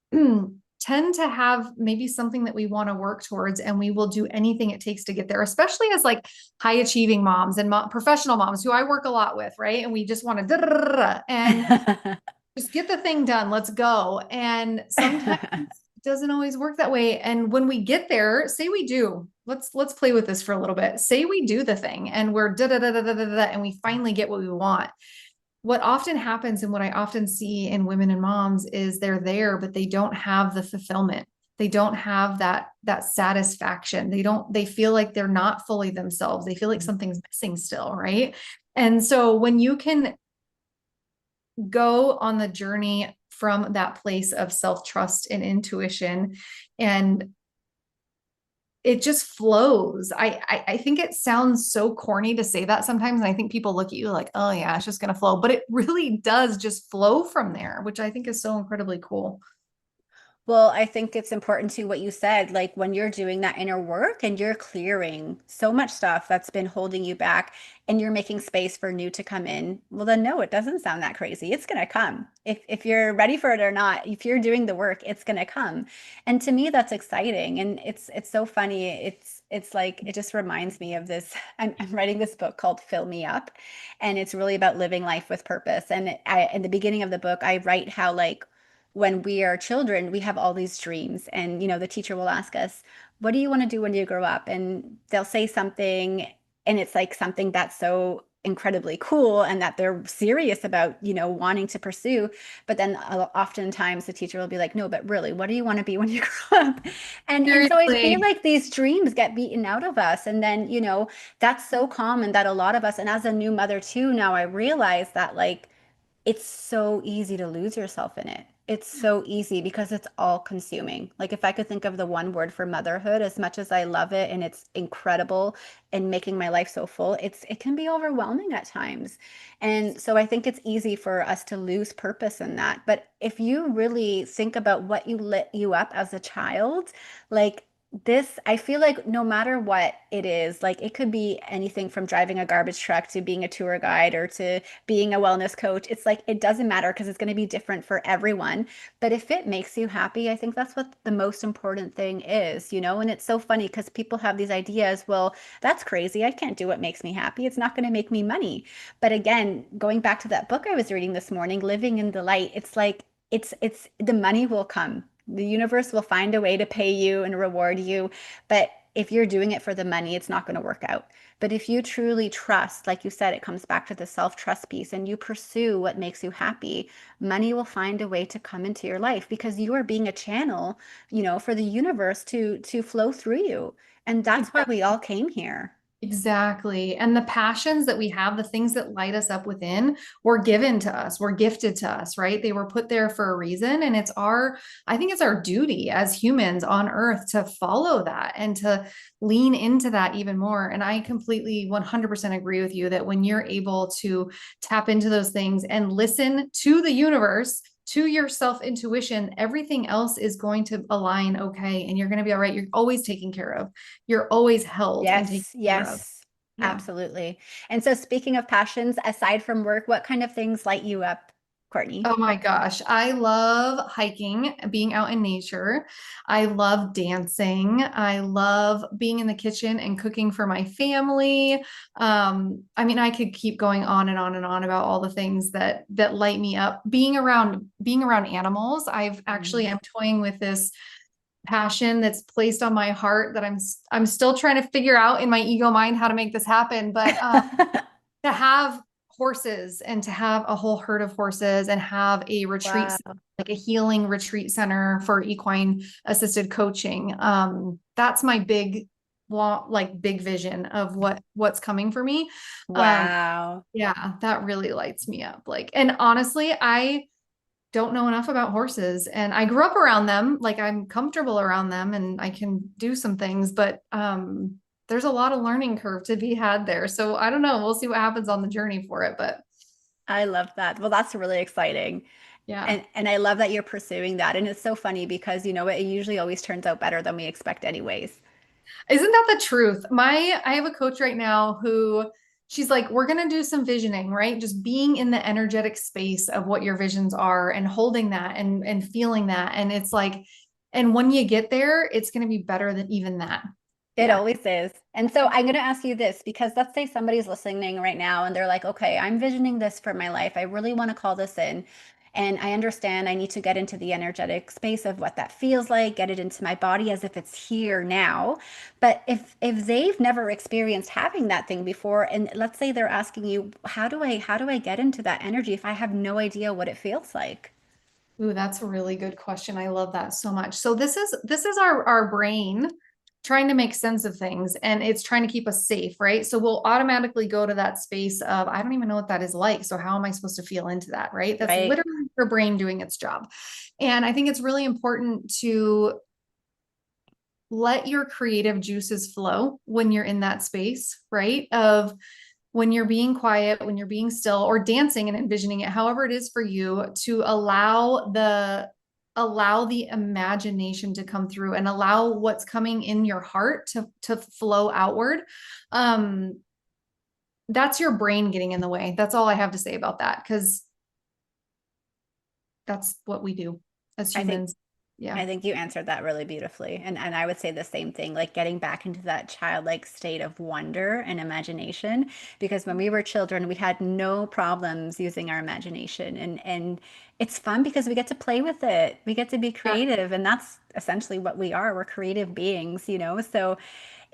tend to have maybe something that we want to work towards, and we will do anything it takes to get there, especially as like high achieving moms and professional moms who I work a lot with, right? And we just want to and just get the thing done. Let's go. And sometimes it doesn't always work that way. And when we get there, say we do, let's play with this for a little bit. Say we do the thing and we're and we finally get what we want. What often happens and what I often see in women and moms is they're there, but they don't have the fulfillment. They don't have that satisfaction. They feel like they're not fully themselves. They feel like something's missing still, right? And so when you can go on the journey from that place of self-trust and intuition, and it just flows. I think it sounds so corny to say that sometimes. And I think people look at you like, oh yeah, it's just going to flow, but it really does just flow from there, which I think is so incredibly cool. Well, I think it's important to what you said, like when you're doing that inner work and you're clearing so much stuff that's been holding you back and you're making space for new to come in. Well, then no, it doesn't sound that crazy. It's going to come. If you're ready for it or not, if you're doing the work, it's going to come. And to me, that's exciting. And it's so funny. It's like it just reminds me of this. I'm writing this book called Fill Me Up, and it's really about living life with purpose. And I in the beginning of the book, I write how like when we are children, we have all these dreams. And, the teacher will ask us, what do you want to do when you grow up? And they'll say something, and it's like something that's so incredibly cool and that they're serious about, wanting to pursue. But then oftentimes the teacher will be like, no, but really, what do you want to be when you grow up? And so I feel Seriously. like these dreams get beaten out of us. And then, that's so common that a lot of us, and as a new mother too, now I realize that like, it's so easy to lose yourself in it. It's so easy because it's all consuming. Like if I could think of the one word for motherhood, as much as I love it and it's incredible and making my life so full, it can be overwhelming at times. And so I think it's easy for us to lose purpose in that. But if you really think about what you lit you up as a child, like this, I feel like no matter what it is, like it could be anything from driving a garbage truck to being a tour guide or to being a wellness coach. It's like it doesn't matter because it's going to be different for everyone. But if it makes you happy, I think that's what the most important thing is, And it's so funny because people have these ideas, well, that's crazy. I can't do what makes me happy. It's not going to make me money. But again, going back to that book I was reading this morning, Living in the Light, it's like it's the money will come. The universe will find a way to pay you and reward you. But if you're doing it for the money, it's not going to work out. But if you truly trust, like you said, it comes back to the self-trust piece and you pursue what makes you happy, money will find a way to come into your life because you are being a channel, for the universe to flow through you. And that's why we all came here. Exactly. And the passions that we have, the things that light us up within, were given to us, were gifted to us, right? They were put there for a reason. And I think it's our duty as humans on earth to follow that and to lean into that even more. And I completely 100% agree with you that when you're able to tap into those things and listen to the universe, to your self intuition, everything else is going to align okay. And you're going to be all right. You're always taken care of. You're always held and taken Yes, care of. yes, Yeah. absolutely. And so speaking of passions, aside from work, what kind of things light you up, Courtney? Oh my gosh. I love hiking, being out in nature. I love dancing. I love being in the kitchen and cooking for my family. I mean, I could keep going on and on and on about all the things that light me up. Being around animals. I'm toying with this passion that's placed on my heart that I'm still trying to figure out in my ego mind how to make this happen. But to have horses and to have a whole herd of horses and have a retreat, Wow. like a healing retreat center for equine assisted coaching. That's my big vision of what's coming for me. Um, Wow. yeah, that really lights me up. Like, and honestly, I don't know enough about horses and I grew up around them. Like I'm comfortable around them and I can do some things, but there's a lot of learning curve to be had there. So I don't know. We'll see what happens on the journey for it, but I love that. Well, that's really exciting. yeah. And I love that you're pursuing that. And it's so funny because you know what, it usually always turns out better than we expect anyways. Isn't that the truth? I have a coach right now who she's like, we're going to do some visioning, right? Just being in the energetic space of what your visions are and holding that and feeling that. And it's like, and when you get there, it's going to be better than even that. It Yeah. always is. And so I'm going to ask you this because let's say somebody's listening right now and they're like, okay, I'm visioning this for my life. I really want to call this in. And I understand I need to get into the energetic space of what that feels like, get it into my body as if it's here now. But if they've never experienced having that thing before, and let's say they're asking you, how do I get into that energy if I have no idea what it feels like? Ooh, that's a really good question. I love that so much. So this is our brain trying to make sense of things and it's trying to keep us safe, right? So we'll automatically go to that space of I don't even know what that is like. So how am I supposed to feel into that, right? That's Right? literally your brain doing its job. And I think it's really important to let your creative juices flow when you're in that space, right? Of when you're being quiet, when you're being still or dancing and envisioning it, however it is for you, to allow allow the imagination to come through and allow what's coming in your heart to flow outward. That's your brain getting in the way. That's all I have to say about that, because that's what we do as humans. I think you answered that really beautifully. And I would say the same thing, like getting back into that childlike state of wonder and imagination. Because when we were children, we had no problems using our imagination. And it's fun because we get to play with it. We get to be creative. And that's essentially what we are. We're creative beings, you know? So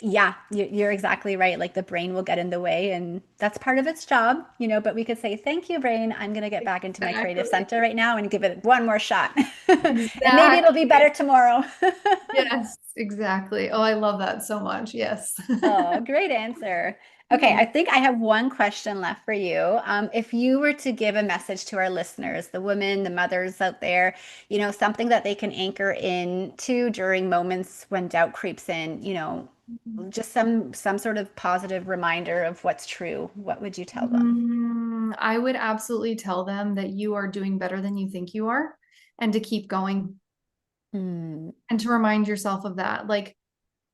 yeah, you're exactly right. Like the brain will get in the way, and that's part of its job, you know, but we could say, thank you, brain. I'm going to get back into my creative center right now and give it one more shot. And maybe it'll be better tomorrow. Yes, exactly. Oh, I love that so much. Yes. Oh, great answer. Okay, I think I have one question left for you. If you were to give a message to our listeners, the women, the mothers out there, you know, something that they can anchor into during moments when doubt creeps in, you know, just some sort of positive reminder of what's true, what would you tell them? I would absolutely tell them that you are doing better than you think you are, and to keep going, Hmm. and to remind yourself of that. Like,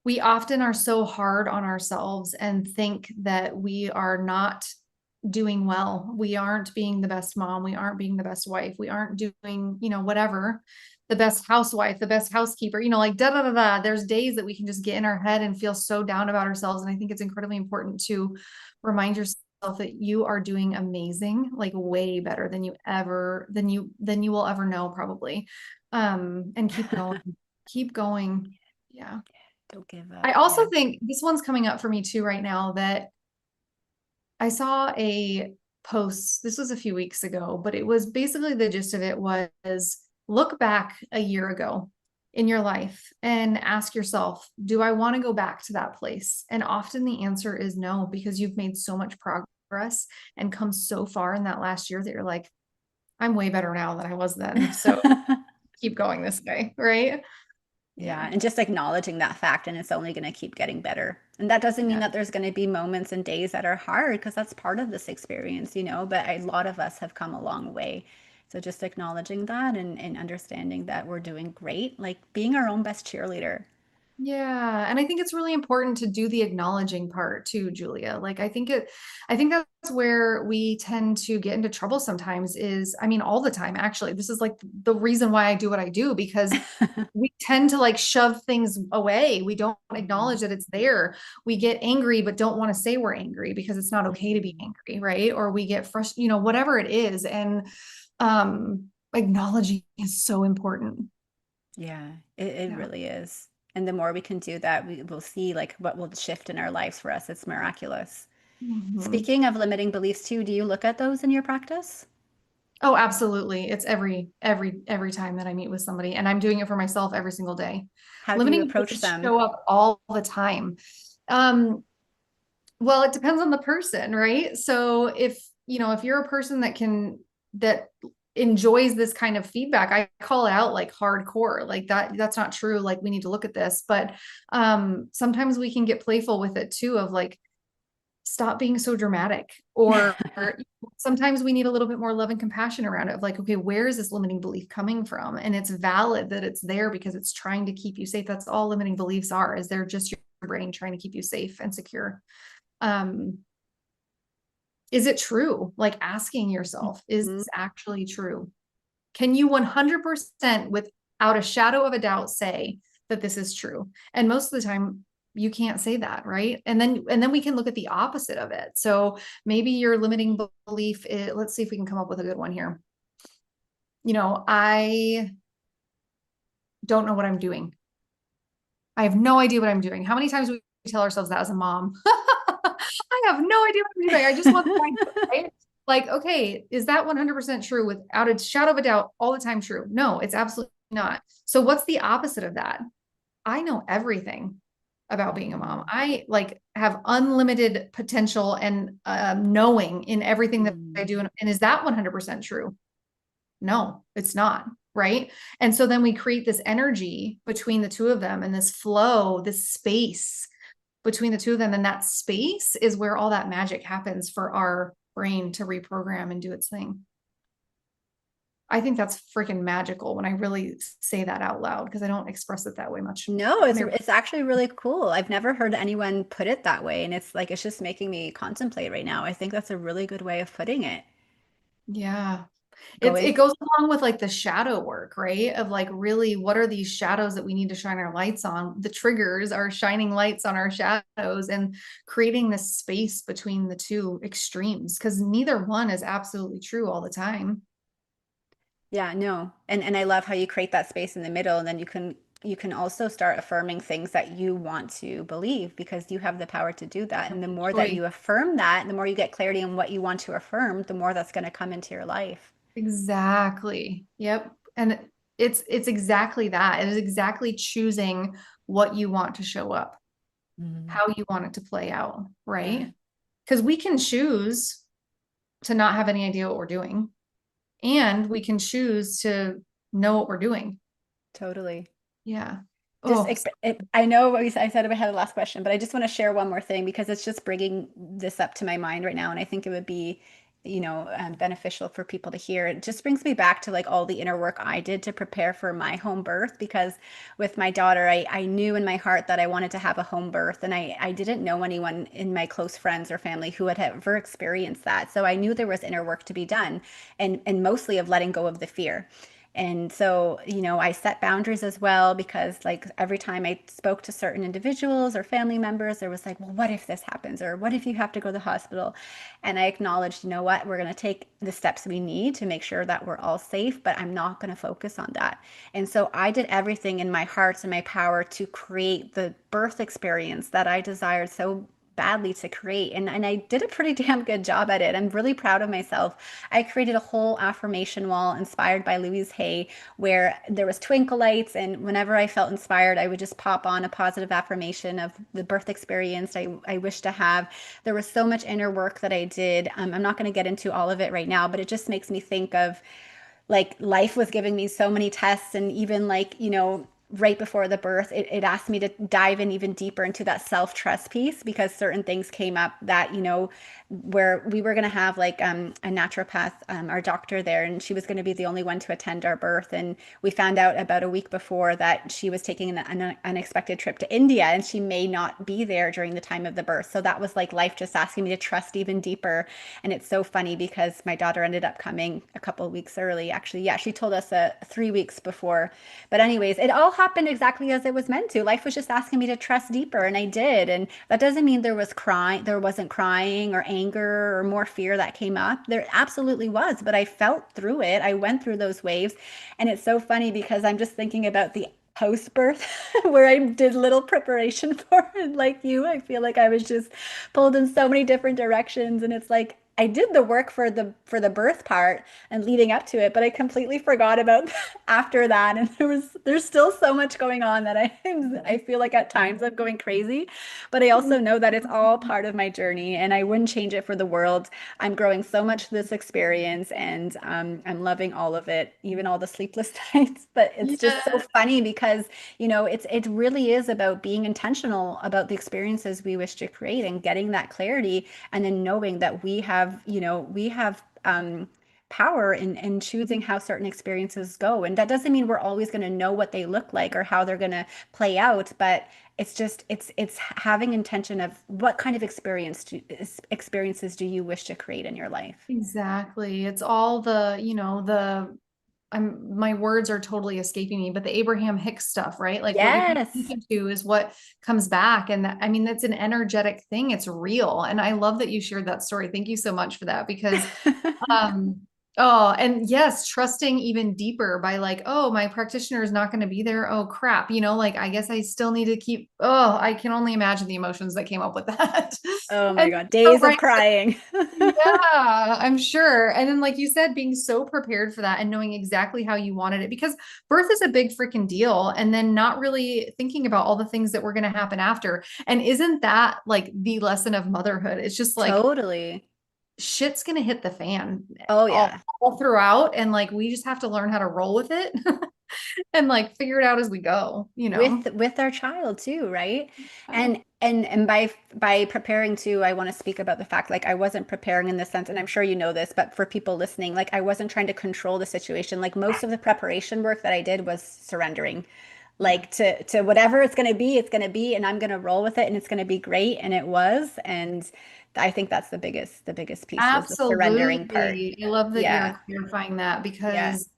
we often are so hard on ourselves and think that we are not doing well. We aren't being the best mom. We aren't being the best wife. We aren't doing, you know, whatever, the best housewife, the best housekeeper, you know, like da da da da. There's days that we can just get in our head and feel so down about ourselves. And I think it's incredibly important to remind yourself that you are doing amazing, like way better than you will ever know, probably. And keep going. Keep going. Yeah. Don't give I up. also Yeah. think this one's coming up for me too right now, that I saw a post, this was a few weeks ago, but it was basically, the gist of it was, look back a year ago in your life and ask yourself, do I want to go back to that place? And often the answer is no, because you've made so much progress and come so far in that last year that you're like, I'm way better now than I was then. So keep going this way, right? Yeah, and just acknowledging that fact, and it's only going to keep getting better. And that doesn't mean Yeah. that there's going to be moments and days that are hard, because that's part of this experience, you know, but a lot of us have come a long way. So just acknowledging that and understanding that we're doing great, like being our own best cheerleader. Yeah. And I think it's really important to do the acknowledging part too, Julia. Like, I think that's where we tend to get into trouble sometimes, is, I mean, all the time, actually. This is like the reason why I do what I do, because we tend to like shove things away. We don't acknowledge that it's there. We get angry, but don't want to say we're angry because it's not okay to be angry, right? Or we get frustrated, you know, whatever it is. And acknowledging is so important. Yeah, it Yeah. really is. And the more we can do that, we will see like what will shift in our lives for us. It's miraculous. Mhm. Speaking of limiting beliefs too, do you look at those in your practice? Oh, absolutely. It's every time that I meet with somebody, and I'm doing it for myself every single day. How do you Limiting approach beliefs them? show up all the time. Um, well, it depends on the person, right? So if, you know, if you're a person that enjoys this kind of feedback, I call it out like hardcore, like that's not true. Like, we need to look at this. But sometimes we can get playful with it too, of like, stop being so dramatic. Or sometimes we need a little bit more love and compassion around it, of like, okay, where is this limiting belief coming from? And it's valid that it's there because it's trying to keep you safe. That's all limiting beliefs are, is they're just your brain trying to keep you safe and secure. Um, is it true? Like, asking yourself, is Mhm. this actually true? Can you 100% without a shadow of a doubt say that this is true? And most of the time you can't say that, right? And then we can look at the opposite of it. So maybe your limiting belief is, let's see if we can come up with a good one here. You know, I don't know what I'm doing. I have no idea what I'm doing. How many times do we tell ourselves that as a mom? I have no idea what I'm doing. I just want to find it, right? Like, okay, is that 100% true without a shadow of a doubt all the time true? No, it's absolutely not. So what's the opposite of that? I know everything about being a mom. I like have unlimited potential and knowing in everything that I Mm. do. And is that 100% true? No, it's not. Right. And so then we create this energy between the two of them, and this flow, this space between the two of them. And that space is where all that magic happens for our brain to reprogram and do its thing. I think that's freaking magical when I really say that out loud, because I don't express it that way much. No, it's actually really cool. I've never heard anyone put it that way, and it's like it's just making me contemplate right now. I think that's a really good way of putting it. Yeah. It Going, goes along with like the shadow work, right? Of like, really, what are these shadows that we need to shine our lights on? The triggers are shining lights on our shadows and creating this space between the two extremes, because neither one is absolutely true all the time. yeah, no. And I love how you create that space in the middle, and then you can also start affirming things that you want to believe because you have the power to do that. And the more that Choice. you affirm that, the more you get clarity on what you want to affirm, the more that's going to come into your life. Exactly. Yep. And it's exactly that. It is exactly choosing what you want to show up, Mhm. how you want it to play out, Yeah, right? Because we can choose to not have any idea what we're doing, and we can choose to know what we're doing. totally. Yeah. Just, Oh, I know I said I had the last question, but I just want to share one more thing because it's just bringing this up to my mind right now. And I think it would be, beneficial for people to hear. It just brings me back to like all the inner work I did to prepare for my home birth because with my daughter, I knew in my heart that I wanted to have a home birth. And I didn't know anyone in my close friends or family who had ever experienced that. So I knew there was inner work to be done and mostly of letting go of the fear. And so, I set boundaries as well because, like, every time I spoke to certain individuals or family members, there was like, well, what if this happens? Or what if you have to go to the hospital? And I acknowledged, you know what, we're going to take the steps we need to make sure that we're all safe, but I'm not going to focus on that. And so I did everything in my heart and my power to create the birth experience that I desired so badly to create. And I did a pretty damn good job at it. I'm really proud of myself. I created a whole affirmation wall inspired by Louise Hay where there was twinkle lights, and whenever I felt inspired, I would just pop on a positive affirmation of the birth experience I wish to have. There was so much inner work that I did. I'm not going to get into all of it right now, but it just makes me think of like life was giving me so many tests, and even like right before the birth it asked me to dive in even deeper into that self-trust piece because certain things came up that where we were going to have like a naturopath, our doctor there, and she was going to be the only one to attend our birth, and we found out about a week before that she was taking an unexpected trip to India and she may not be there during the time of the birth. So that was like life just asking me to trust even deeper. And it's so funny because my daughter ended up coming a couple of weeks early. Actually, yeah, she told us 3 weeks before. But anyways, it all happened exactly as it was meant to. Life was just asking me to trust deeper, and I did. And that doesn't mean there wasn't crying or anger or more fear that came up. There absolutely was, but I felt through it. I went through those waves. And it's so funny because I'm just thinking about the post birth where I did little preparation for it like you. I feel like I was just pulled in so many different directions, and it's like I did the work for the birth part and leading up to it, but I completely forgot about after that. And there's still so much going on that I feel like at times I'm going crazy, but I also know that it's all part of my journey and I wouldn't change it for the world. I'm growing so much through this experience, and I'm loving all of it, even all the sleepless nights. But it's just so yeah. funny because it really is about being intentional about the experiences we wish to create and getting that clarity, and then knowing that we have power in choosing how certain experiences go. And that doesn't mean we're always going to know what they look like or how they're going to play out, but it's having intention of what kind of experiences do you wish to create in your life. Exactly. It's all my words are totally escaping me, but the Abraham Hicks stuff, right? Like what you pay Yes. attention to is what comes back. And I mean, that's an energetic thing. It's real. And I love that you shared that story. Thank you so much for that because um, oh, and yes, trusting even deeper by like, oh, my practitioner is not going to be there. Oh, crap. Like, I guess I still need to I can only imagine the emotions that came up with that. Oh my And God, so days of right. crying. Yeah, I'm sure. And then, like you said, being so prepared for that and knowing exactly how you wanted it, because birth is a big freaking deal. And then not really thinking about all the things that were going to happen after. And isn't that like the lesson of motherhood? It's just like, Totally. shit's gonna hit the fan Oh all, yeah. all throughout, and like we just have to learn how to roll with it and like figure it out as we go, you know. With our child too, right? Uh, And by preparing too, I want to speak about the fact like I wasn't preparing in the sense, and I'm sure you know this, but for people listening, like I wasn't trying to control the situation. Like most of the preparation work that I did was surrendering. yeah, Like to whatever it's going to be, and I'm going to roll with it, and it's going to be great, and it was. And I think that's the biggest piece was the surrendering part. absolutely. I love that Yeah. you're clarifying that, Yeah. because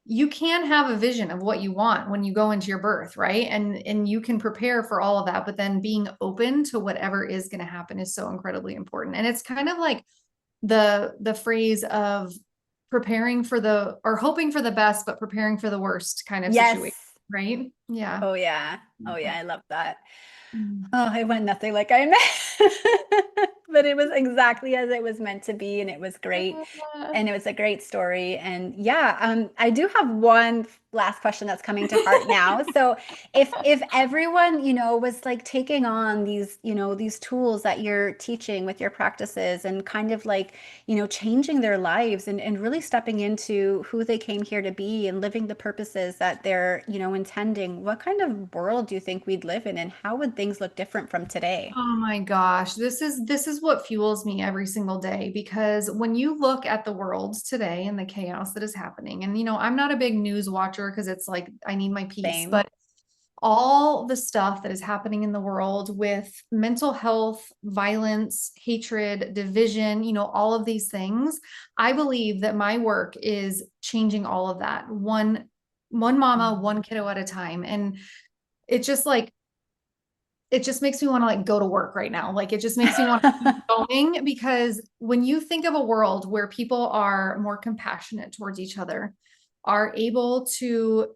you can have a vision of what you want when you go into your birth, right? And you can prepare for all of that, but then being open to whatever is going to happen is so incredibly important. And it's kind of like the phrase of preparing for the or hoping for the best but preparing for the worst kind of situation, Yes. right? Yeah. Oh yeah. Oh yeah. I love that. Mm. Oh, it went nothing like I meant. But it was exactly as it was meant to be, and it was great. And it was a great story. And yeah, I do have one last question that's coming to heart now. So if everyone, was like taking on these, these tools that you're teaching with your practices and kind of like, changing their lives and really stepping into who they came here to be and living the purposes that they're, intending, what kind of world do you think we'd live in, and how would things look different from today? Oh my gosh, this is what fuels me every single day, because when you look at the world today and the chaos that is happening, and I'm not a big news watcher because it's like I need my peace, Same. but all the stuff that is happening in the world with mental health, violence, hatred, division, all of these things, I believe that my work is changing all of that one mama, one kiddo at a time. And it just like it just makes me want to like go to work right now. Like it just makes me want to keep going, because when you think of a world where people are more compassionate towards each other, are able to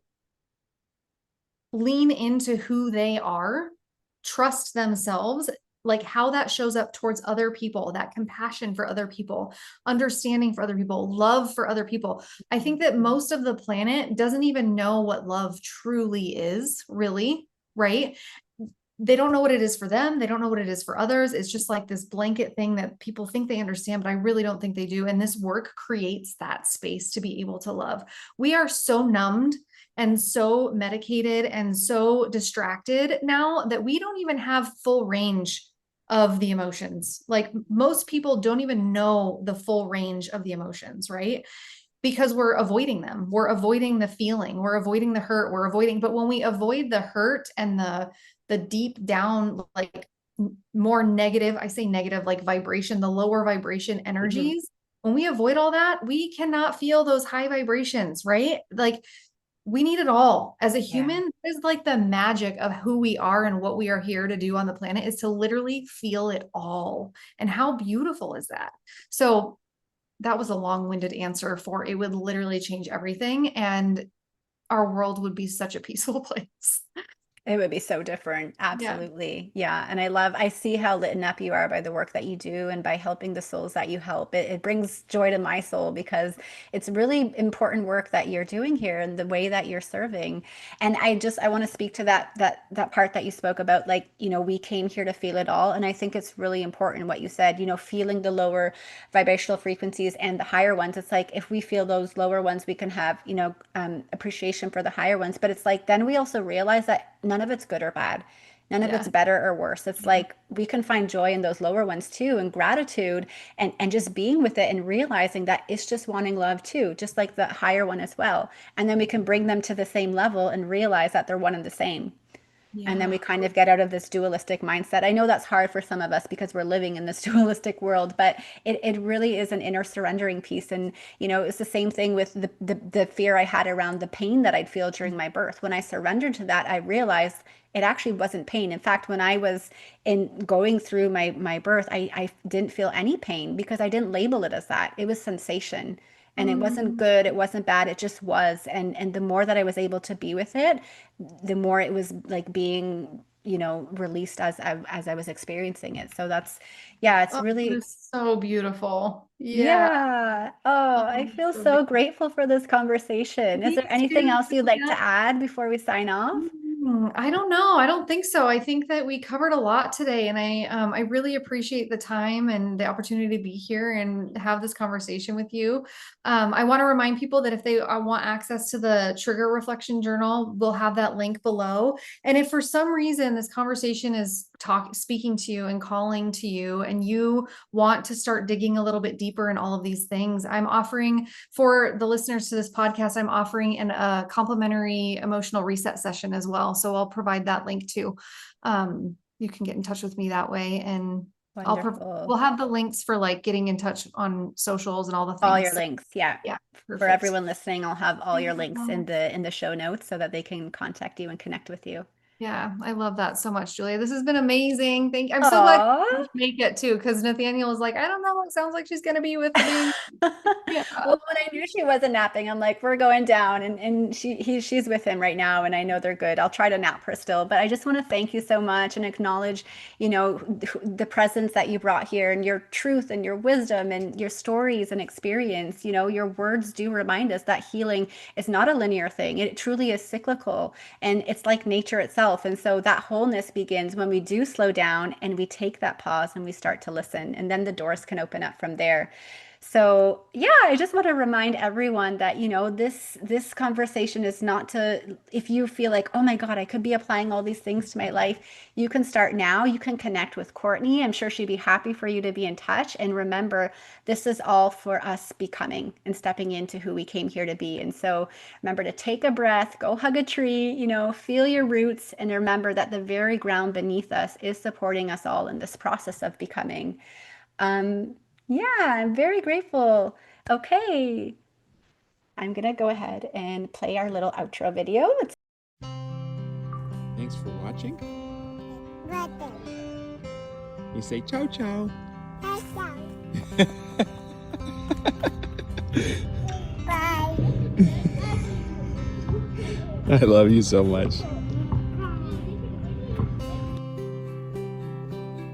lean into who they are, trust themselves, like how that shows up towards other people, that compassion for other people, understanding for other people, love for other people. I think that most of the planet doesn't even know what love truly is, really, right? They don't know what it is for them. They don't know what it is for others. It's just like this blanket thing that people think they understand, but I really don't think they do. And this work creates that space to be able to love. We are so numbed and so medicated and so distracted now that we don't even have full range of the emotions. Like most people don't even know the full range of the emotions, right? Because we're avoiding them. We're avoiding the feeling. We're avoiding the hurt. We're avoiding, but when we avoid the hurt and the deep down, like more negative, I say negative, like vibration, the lower vibration Mhm. energies, when we avoid all that, we cannot feel those high vibrations, right? Like we need it all. As a Yeah. human, is like the magic of who we are and what we are here to do on the planet is to literally feel it all. And how beautiful is that? So that was a long-winded answer for it would literally change everything, and our world would be such a peaceful place. It would be so different. Yeah. Absolutely. Yeah. And I see how lit up you are by the work that you do and by helping the souls that you help. It brings joy to my soul because it's really important work that you're doing here and the way that you're serving. And I want to speak to that part that you spoke about, like, we came here to feel it all. And I think it's really important what you said, feeling the lower vibrational frequencies and the higher ones. It's like if we feel those lower ones, we can have, appreciation for the higher ones. But it's like then we also realize that none of it's good or bad. None of it's Yeah. better or worse. It's like we can find joy in those lower ones too, and gratitude and just being with it and realizing that it's just wanting love too, just like the higher one as well. And then we can bring them to the same level and realize that they're one and the same. And then we Yeah. kind of get out of this dualistic mindset. I know that's hard for some of us because we're living in this dualistic world, but it really is an inner surrendering piece. And, it's the same thing with the fear I had around the pain that I'd feel during my birth. When I surrendered to that, I realized it actually wasn't pain. In fact, when I was in going through my birth, I didn't feel any pain because I didn't label it as that. It was sensation. And it wasn't Mm. good, it wasn't bad, it just was. And the more that I was able to be with it, the more it was like being, released as I was experiencing it. So that's, yeah, it's Oh, that really, is so beautiful. Yeah. yeah. Oh, Oh, I feel so so beautiful. grateful for this conversation. Is Me there anything too, else you'd like Julia. to add before we sign off? I don't know. I don't think so. I think that we covered a lot today, and I really appreciate the time and the opportunity to be here and have this conversation with you. I want to remind people that if they want access to the Trigger Reflection Journal, we'll have that link below. And if for some reason this conversation is speaking to you and calling to you, and you want to start digging a little bit deeper in all of these things, I'm offering for the listeners to this podcast, I'm offering a complimentary emotional reset session as well. So I'll provide that link too. You can get in touch with me that way, and Wonderful. we'll have the links for like getting in touch on socials and all the things. All your links, yeah. Yeah. For Perfect. everyone listening, I'll have all your links in the show notes so that they can contact you and connect with you. Yeah, I love that so much, Julia. This has been amazing. Thank you. I'm so glad you make it too, because Nathaniel was like, I don't know. It sounds like she's gonna be with me. Yeah. Well, when I knew she wasn't napping, I'm like, we're going down, and she's with him right now, and I know they're good. I'll try to nap her still, but I just want to thank you so much and acknowledge, the presence that you brought here, and your truth and your wisdom and your stories and experience. Your words do remind us that healing is not a linear thing. It truly is cyclical, and it's like nature itself. And so that wholeness begins when we do slow down and we take that pause and we start to listen, and then the doors can open up from there. So yeah, I just want to remind everyone that, this conversation is not to, if you feel like, oh my God, I could be applying all these things to my life, you can start now. You can connect with Courtney. I'm sure she'd be happy for you to be in touch. And remember, this is all for us becoming and stepping into who we came here to be. And so remember to take a breath, go hug a tree, feel your roots, and remember that the very ground beneath us is supporting us all in this process of becoming. Yeah, I'm very grateful. Okay, I'm gonna go ahead and play our little outro video. Thanks for watching. You say ciao ciao. Bye. I love you so much.